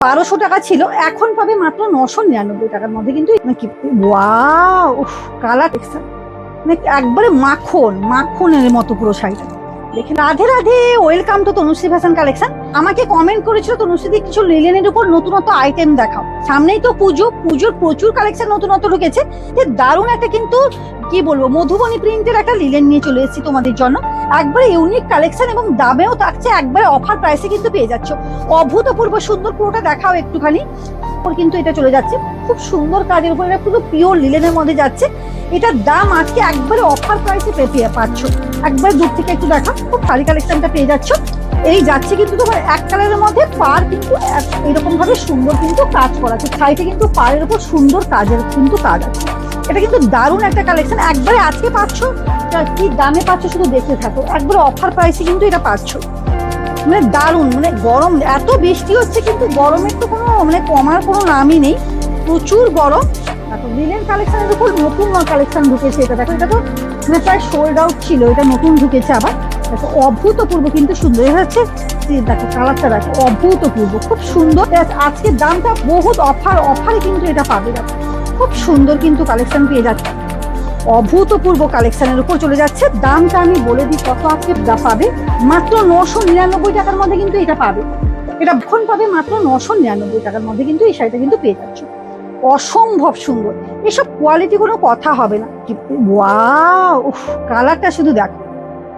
1200 টাকা ছিল, এখন পাবে মাত্র 999 টাকার মধ্যে। কিন্তু ওয়াও, কালার মানে একবারে মাখনের মতো পুরো শাড়িটা দেখে। Radhe Radhe, welcome to Tanushree fashion collection. আমাকে কমেন্ট করেছিল তনুশ্রী কিছু লিলেনের উপর নতুনত্ব আইটেম দেখাও। সামনেই তো পুজোর প্রচুর কালেকশন নতুনত্ব ঢুকেছে। দারুণ একটা কিন্তু কি বলবো, মধুবনী প্রিন্টের একটা লিলেন নিয়ে চলে এসেছি তোমাদের জন্য। একবারে ইউনিক কালেকশন এবং দামেও থাকছে একবারে অফার প্রাইসে কিন্তু পেয়ে যাচ্ছ। অভূতপূর্ব সুন্দর, পুরোটা দেখাও একটুখানি। কিন্তু এটা চলে যাচ্ছে খুব সুন্দর কাজের উপর, এটা পুরো পিওর লিলেনের মধ্যে যাচ্ছে। এটার দাম আজকে একবারে অফার প্রাইসে পেয়ে পাচ্ছ। একবার দূর থেকে একটু দেখা, খুব শাড়ি কালেকশনটা পেয়ে যাচ্ছ। এই যাচ্ছে কিন্তু তোমার এক কালারের মধ্যে, পার কিন্তু এরকম ভাবে সুন্দর কিন্তু কাজ করা আছে। শাড়িতে কিন্তু পাড়ের উপর সুন্দর কাজের কিন্তু কাজ আছে। এটা কিন্তু দারুণ একটা কালেকশন, একবারে আজকে পাচ্ছ। কি দামে পাচ্ছ শুধু দেখতে থাকো, একবারে অফার প্রাইসে কিন্তু এটা পাচ্ছ। মানে দারুণ, মানে গরম এত বৃষ্টি হচ্ছে কিন্তু গরমের তো কোনো মানে কমার কোনো নামই নেই, প্রচুর গরম। লিলেন কালেকশনের উপর নতুন কালেকশন ঢুকেছে। এটা দেখো, এটা তো মানে প্রায় সোল্ড আউট ছিল, এটা নতুন ঢুকেছে আবার। দেখো অভূতপূর্ব কিন্তু সুন্দর হচ্ছে। দেখো কালারটা দেখো, অভূতপূর্ব খুব সুন্দর। আজকের দামটা বহুত অফারে কিন্তু এটা পাবে। দেখো খুব সুন্দর কিন্তু কালেকশন পেয়ে যাচ্ছে। অভূতপূর্ব কালেকশনের উপর চলে যাচ্ছে। দামটা আমি বলে দিই কত আজকে পাবে, মাত্র 999 টাকার মধ্যে কিন্তু এটা পাবে। এটা এখন পাবে মাত্র 999 টাকার মধ্যে কিন্তু এই শাড়িটা কিন্তু পেয়ে যাচ্ছ। অসম্ভব সুন্দর, এসব কোয়ালিটি কোনো কথা হবে না। ওয়াও, কালারটা শুধু দেখো,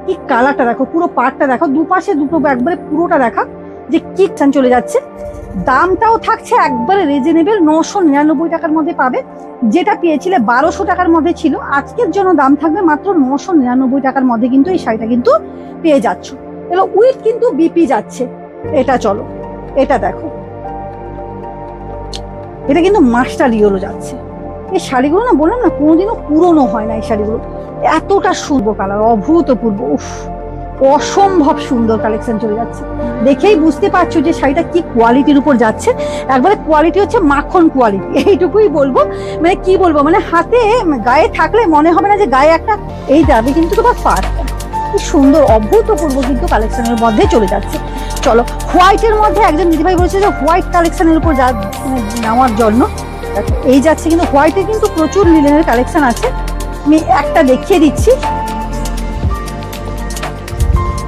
কি কালারটা দেখো, পুরো পাড়টা দেখো, দুপাশে দুটো একবারে পুরোটা দেখা যে কি চলে যাচ্ছে। দামটাও থাকছে একবারে রিজনেবল, 999 টাকার মধ্যে পাবে। যেটা পেয়েছিলে 1200 টাকার মধ্যে ছিল, আজকের জন্য দাম থাকবে মাত্র 999 টাকার মধ্যে কিন্তু এই শাড়িটা কিন্তু পেয়ে যাচ্ছ। এবার উইথ কিন্তু বিপি যাচ্ছে। এটা চলো, এটা দেখো, এটা কিন্তু মাস্টার ইয়েলো যাচ্ছে। এই শাড়িগুলো না বললাম না কোনোদিনও পুরনো হয় না। এই শাড়িগুলো এতটা সুন্দর কালার, অভূতপূর্ব, অসম্ভব সুন্দর কালেকশন চলে যাচ্ছে। দেখেই বুঝতে পারছো যে শাড়িটা কি কোয়ালিটির উপর যাচ্ছে। একবারে কোয়ালিটি হচ্ছে মাখন কোয়ালিটি, এইটুকুই বলবো। মানে কি বলবো, মানে হাতে গায়ে থাকলে মনে হবে না যে গায়ে একটা, এই যাবে কিন্তু তোমার পাড়টা কি সুন্দর, অভূতপূর্ব কিন্তু কালেকশনের মধ্যে চলে যাচ্ছে। চলো, হোয়াইটের মধ্যে একজন দিদিভাই বলেছে যে হোয়াইট কালেকশনের উপর নেওয়ার জন্য। এই যাচ্ছে কিন্তু হোয়াইটে কিন্তু প্রচুর লিলেনের কালেকশন আছে। আমি একটা দেখিয়ে দিচ্ছি।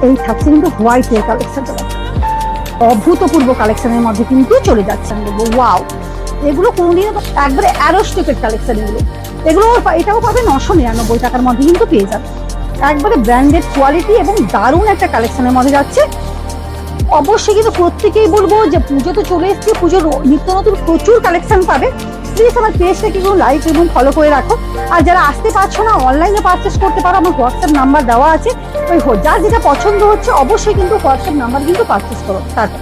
এই থাকছে কিন্তু হোয়াইটের কালেকশনটা, অভূতপূর্ব কালেকশনের মধ্যে কিন্তু চলে যাচ্ছে। আমি বলবো ওয়াও, এগুলো কোনদিন একবারে অ্যারোস্টেপের কালেকশন। এগুলো এটাও পাবে 999 টাকার মধ্যে কিন্তু পেয়ে যাবে। একবারে ব্র্যান্ডেড কোয়ালিটি এবং দারুণ একটা কালেকশনের মধ্যে যাচ্ছে। অবশ্যই কিন্তু প্রত্যেকেই বলবো যে পুজো তো চলে এসছে, পুজোর নিত্য নতুন প্রচুর কালেকশন পাবে। প্লিজ আমার পেজটা কিন্তু লাইক এবং ফলো করে রাখো। আর যারা আসতে পারছো না, অনলাইনে পারচেস করতে পারো, আমার হোয়াটসঅ্যাপ নাম্বার দেওয়া আছে। ওই যার যেটা পছন্দ হচ্ছে অবশ্যই কিন্তু হোয়াটসঅ্যাপ নাম্বার কিন্তু পারচেস করো। টাটা।